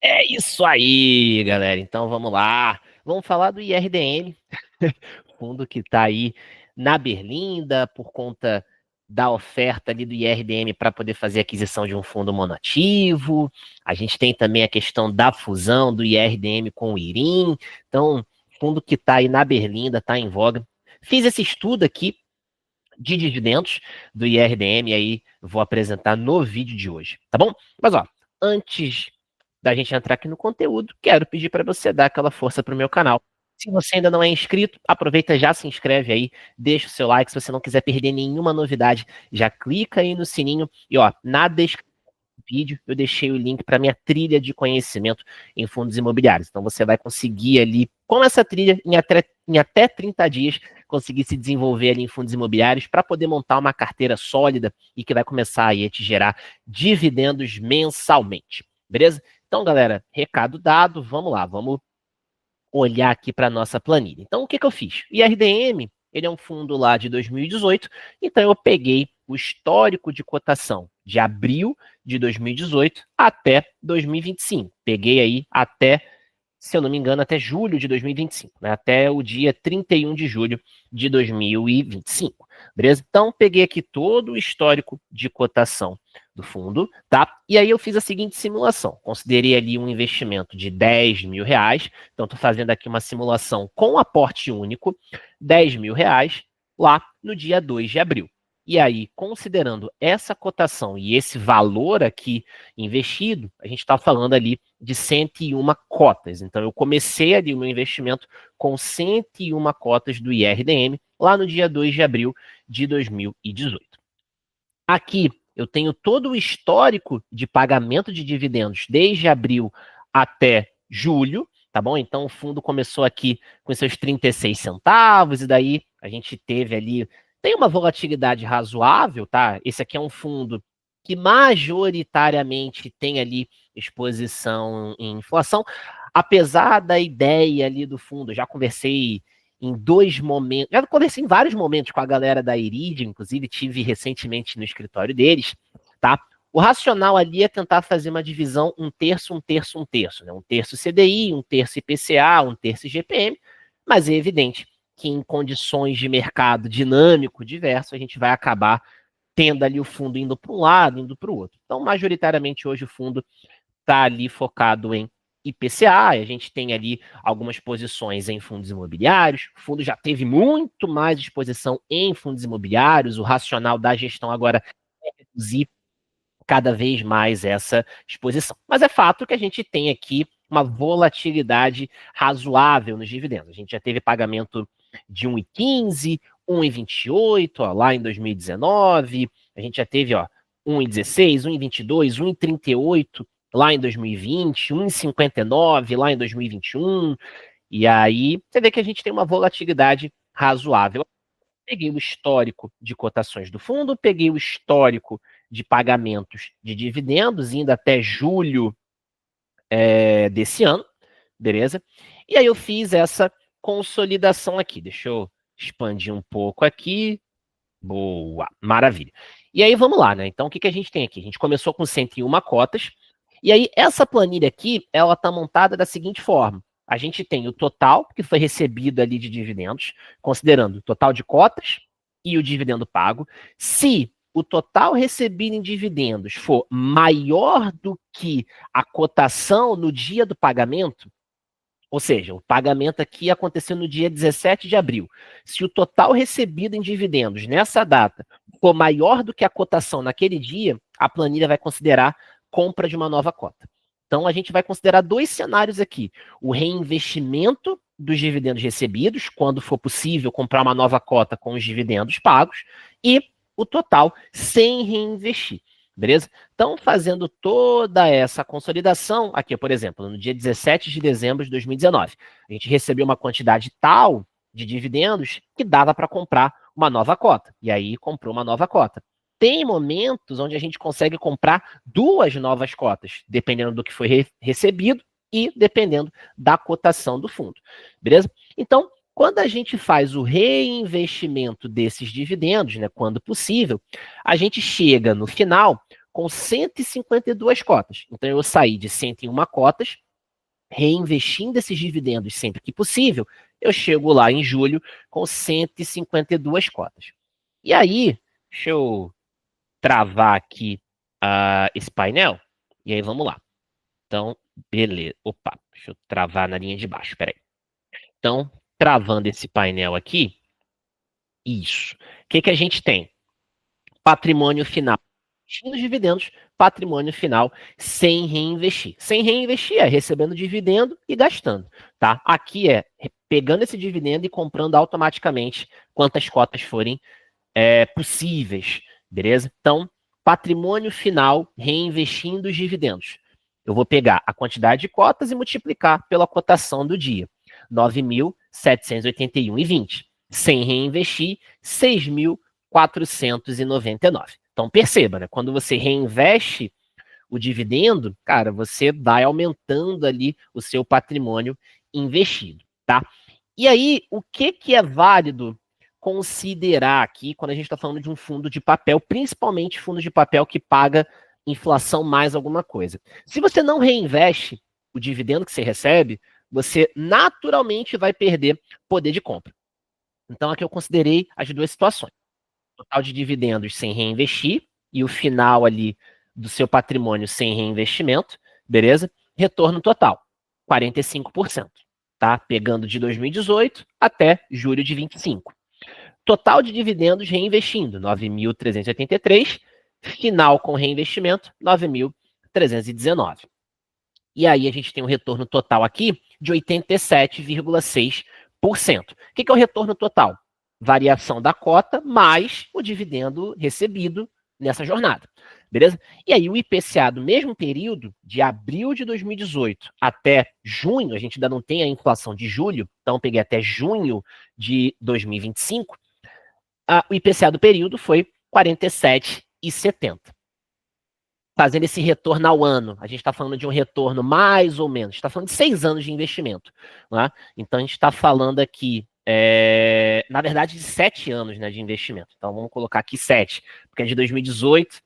É isso aí, galera. Então vamos lá. Vamos falar do IRDM, fundo que está aí na Berlinda por conta da oferta ali do IRDM para poder fazer aquisição de um fundo monoativo. A gente tem também a questão da fusão do IRDM com o IRIM. Então, fundo que está aí na Berlinda, está em voga. Fiz esse estudo aqui de dividendos do IRDM, aí vou apresentar no vídeo de hoje, tá bom? Mas ó, antes da gente entrar aqui no conteúdo, quero pedir para você dar aquela força para o meu canal. Se você ainda não é inscrito, aproveita, já se inscreve aí, deixa o seu like, se você não quiser perder nenhuma novidade, já clica aí no sininho e ó, na descrição do vídeo eu deixei o link para minha trilha de conhecimento em fundos imobiliários. Então você vai conseguir ali, com essa trilha, em até 30 dias, conseguir se desenvolver ali em fundos imobiliários para poder montar uma carteira sólida e que vai começar aí a te gerar dividendos mensalmente. Beleza? Então, galera, recado dado, vamos lá, vamos olhar aqui para a nossa planilha. Então, o que, que eu fiz? O IRDM, ele é um fundo lá de 2018, então eu peguei o histórico de cotação de abril de 2018 até 2025. Peguei aí até, se eu não me engano, até julho de 2025, né? Até o dia 31 de julho de 2025, beleza? Então, peguei aqui todo o histórico de cotação do fundo, tá? E aí eu fiz a seguinte simulação. Considerei ali um investimento de 10 mil reais. Então, estou fazendo aqui uma simulação com aporte único, 10 mil reais, lá no dia 2 de abril. E aí, considerando essa cotação e esse valor aqui investido, a gente está falando ali de 101 cotas. Então, eu comecei ali o meu investimento com 101 cotas do IRDM, lá no dia 2 de abril de 2018. Aqui eu tenho todo o histórico de pagamento de dividendos desde abril até julho, tá bom? Então o fundo começou aqui com seus 36 centavos e daí a gente teve ali, tem uma volatilidade razoável, tá? Esse aqui é um fundo que majoritariamente tem ali exposição em inflação, apesar da ideia ali do fundo, eu já conversei em dois momentos, já conversei em vários momentos com a galera da Iridium, inclusive tive recentemente no escritório deles, tá? O racional ali é tentar fazer uma divisão um terço, um terço, um terço, né? Um terço CDI, um terço IPCA, um terço IGPM, mas é evidente que em condições de mercado dinâmico, diverso, a gente vai acabar tendo ali o fundo indo para um lado, indo para o outro. Então, majoritariamente hoje o fundo está ali focado em IPCA, a gente tem ali algumas posições em fundos imobiliários, o fundo já teve muito mais exposição em fundos imobiliários, o racional da gestão agora é reduzir cada vez mais essa exposição. Mas é fato que a gente tem aqui uma volatilidade razoável nos dividendos. A gente já teve pagamento de 1,15, 1,28 lá em 2019, a gente já teve 1,16, 1,22, 1,38 lá em 2020, 1,59 lá em 2021, e aí você vê que a gente tem uma volatilidade razoável. Peguei o histórico de cotações do fundo, peguei o histórico de pagamentos de dividendos, indo até julho desse ano, beleza? E aí eu fiz essa consolidação aqui. Deixa eu expandir um pouco aqui. Boa, maravilha. E aí vamos lá, né? Então o que, que a gente tem aqui? A gente começou com 101 cotas, e aí essa planilha aqui, ela está montada da seguinte forma. A gente tem o total que foi recebido ali de dividendos, considerando o total de cotas e o dividendo pago. Se o total recebido em dividendos for maior do que a cotação no dia do pagamento, ou seja, o pagamento aqui aconteceu no dia 17 de abril. Se o total recebido em dividendos nessa data for maior do que a cotação naquele dia, a planilha vai considerar compra de uma nova cota. Então, a gente vai considerar dois cenários aqui: o reinvestimento dos dividendos recebidos, quando for possível comprar uma nova cota com os dividendos pagos, e o total sem reinvestir. Beleza? Então, fazendo toda essa consolidação, aqui, por exemplo, no dia 17 de dezembro de 2019, a gente recebeu uma quantidade tal de dividendos que dava para comprar uma nova cota. E aí comprou uma nova cota. Tem momentos onde a gente consegue comprar duas novas cotas, dependendo do que foi recebido e dependendo da cotação do fundo. Beleza? Então, quando a gente faz o reinvestimento desses dividendos, né, quando possível, a gente chega no final com 152 cotas. Então, eu saí de 101 cotas, reinvestindo esses dividendos sempre que possível, eu chego lá em julho com 152 cotas. E aí, deixa eu travar aqui esse painel, e aí vamos lá. Então, beleza. Opa, deixa eu travar na linha de baixo, peraí. Então, travando esse painel aqui, isso. O que a gente tem? Patrimônio final. Os dividendos, patrimônio final, sem reinvestir. Sem reinvestir é recebendo dividendo e gastando, tá? Aqui é pegando esse dividendo e comprando automaticamente quantas cotas forem possíveis, beleza? Então, patrimônio final, reinvestindo os dividendos. Eu vou pegar a quantidade de cotas e multiplicar pela cotação do dia. 9.781,20. Sem reinvestir, 6.499. Então, perceba, né? Quando você reinveste o dividendo, cara, você vai aumentando ali o seu patrimônio investido, tá? E aí, o que é válido considerar aqui quando a gente está falando de um fundo de papel, principalmente fundo de papel que paga inflação mais alguma coisa? Se você não reinveste o dividendo que você recebe, você naturalmente vai perder poder de compra. Então, aqui eu considerei as duas situações. Total de dividendos sem reinvestir e o final ali do seu patrimônio sem reinvestimento, beleza? Retorno total, 45%, tá? Pegando de 2018 até julho de 25. Total de dividendos reinvestindo, 9.383, final com reinvestimento, 9.319. E aí a gente tem um retorno total aqui de 87,6%. O que é o retorno total? Variação da cota mais o dividendo recebido nessa jornada, beleza? E aí o IPCA do mesmo período, de abril de 2018 até junho, a gente ainda não tem a inflação de julho, então peguei até junho de 2025, o IPCA do período foi 47,70. Fazendo esse retorno ao ano, a gente está falando de um retorno mais ou menos, está falando de 6 anos de investimento. Né? Então a gente está falando aqui, na verdade, de 7 anos, né, de investimento. Então vamos colocar aqui 7, porque é de 2018,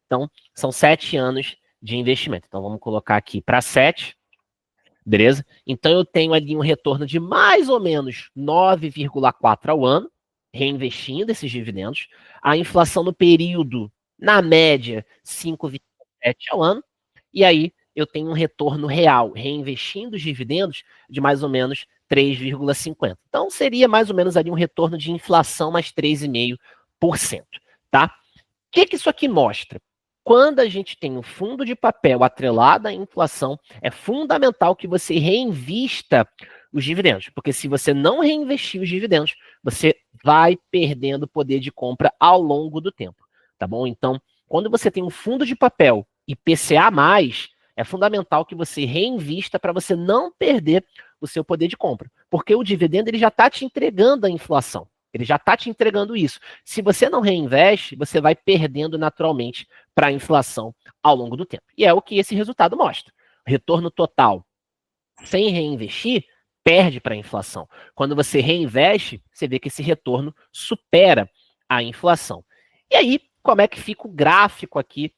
então são 7 anos de investimento. Então vamos colocar aqui para 7, beleza? Então eu tenho ali um retorno de mais ou menos 9,4 ao ano, reinvestindo esses dividendos. A inflação no período, na média, 5,27 ao ano. E aí eu tenho um retorno real, reinvestindo os dividendos, de mais ou menos 3,50. Então seria mais ou menos ali um retorno de inflação mais 3,5%. Tá? O que isso aqui mostra? Quando a gente tem um fundo de papel atrelado à inflação, é fundamental que você reinvista os dividendos, porque se você não reinvestir os dividendos, você vai perdendo poder de compra ao longo do tempo, tá bom? Então, quando você tem um fundo de papel IPCA+, é fundamental que você reinvista para você não perder o seu poder de compra, porque o dividendo ele já está te entregando a inflação. Ele já está te entregando isso. Se você não reinveste, você vai perdendo naturalmente para a inflação ao longo do tempo. E é o que esse resultado mostra. Retorno total sem reinvestir perde para a inflação. Quando você reinveste, você vê que esse retorno supera a inflação. E aí, como é que fica o gráfico aqui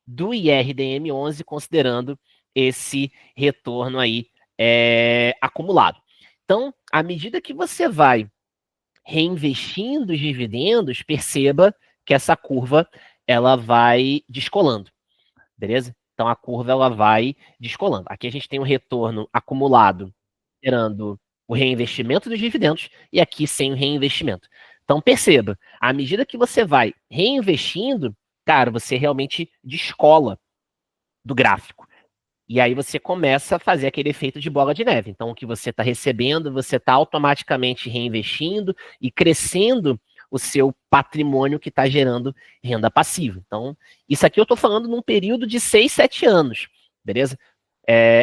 do IRDM11, considerando esse retorno aí acumulado? Então, à medida que você vai reinvestindo os dividendos, perceba que essa curva ela vai descolando, beleza? Então a curva ela vai descolando. Aqui a gente tem um retorno acumulado, gerando o reinvestimento dos dividendos e aqui sem o reinvestimento. Então perceba, à medida que você vai reinvestindo, cara, você realmente descola do gráfico. E aí você começa a fazer aquele efeito de bola de neve. Então, o que você está recebendo, você está automaticamente reinvestindo e crescendo o seu patrimônio que está gerando renda passiva. Então, isso aqui eu estou falando num período de 6, 7 anos, beleza?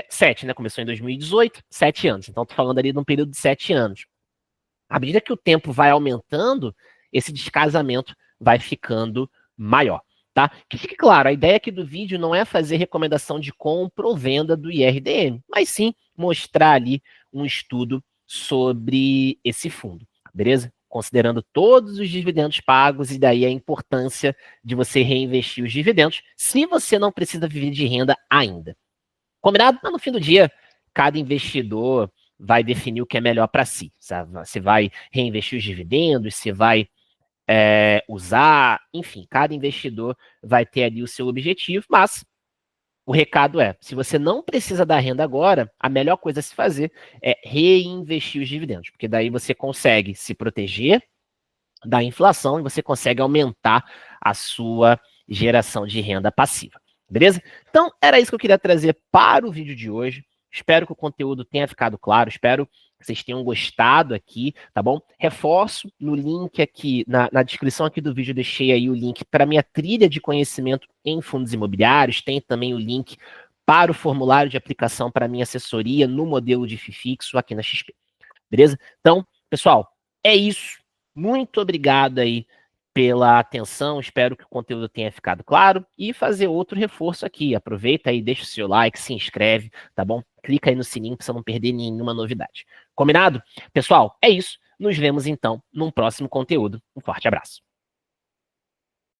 7, né? Começou em 2018, 7 anos. Então, estou falando ali num período de 7 anos. À medida que o tempo vai aumentando, esse descasamento vai ficando maior. Tá? Que fique claro, a ideia aqui do vídeo não é fazer recomendação de compra ou venda do IRDM, mas sim mostrar ali um estudo sobre esse fundo, beleza? considerando todos os dividendos pagos e daí a importância de você reinvestir os dividendos, se você não precisa viver de renda ainda. Combinado? Mas no fim do dia, cada investidor vai definir o que é melhor para si. Sabe? Se vai reinvestir os dividendos, se vai usar, enfim, cada investidor vai ter ali o seu objetivo, mas o recado é, se você não precisa da renda agora, a melhor coisa a se fazer é reinvestir os dividendos, porque daí você consegue se proteger da inflação e você consegue aumentar a sua geração de renda passiva. Beleza? Então, era isso que eu queria trazer para o vídeo de hoje. Espero que o conteúdo tenha ficado claro, espero que vocês tenham gostado aqui, tá bom? Reforço no link aqui, na descrição aqui do vídeo, eu deixei aí o link para minha trilha de conhecimento em fundos imobiliários, tem também o link para o formulário de aplicação para minha assessoria no modelo de FII fixo aqui na XP. Beleza? Então, pessoal, é isso. Muito obrigado aí pela atenção, espero que o conteúdo tenha ficado claro e fazer outro reforço aqui. Aproveita aí, deixa o seu like, se inscreve, tá bom? Clica aí no sininho para você não perder nenhuma novidade. Combinado? Pessoal, é isso. Nos vemos então num próximo conteúdo. Um forte abraço.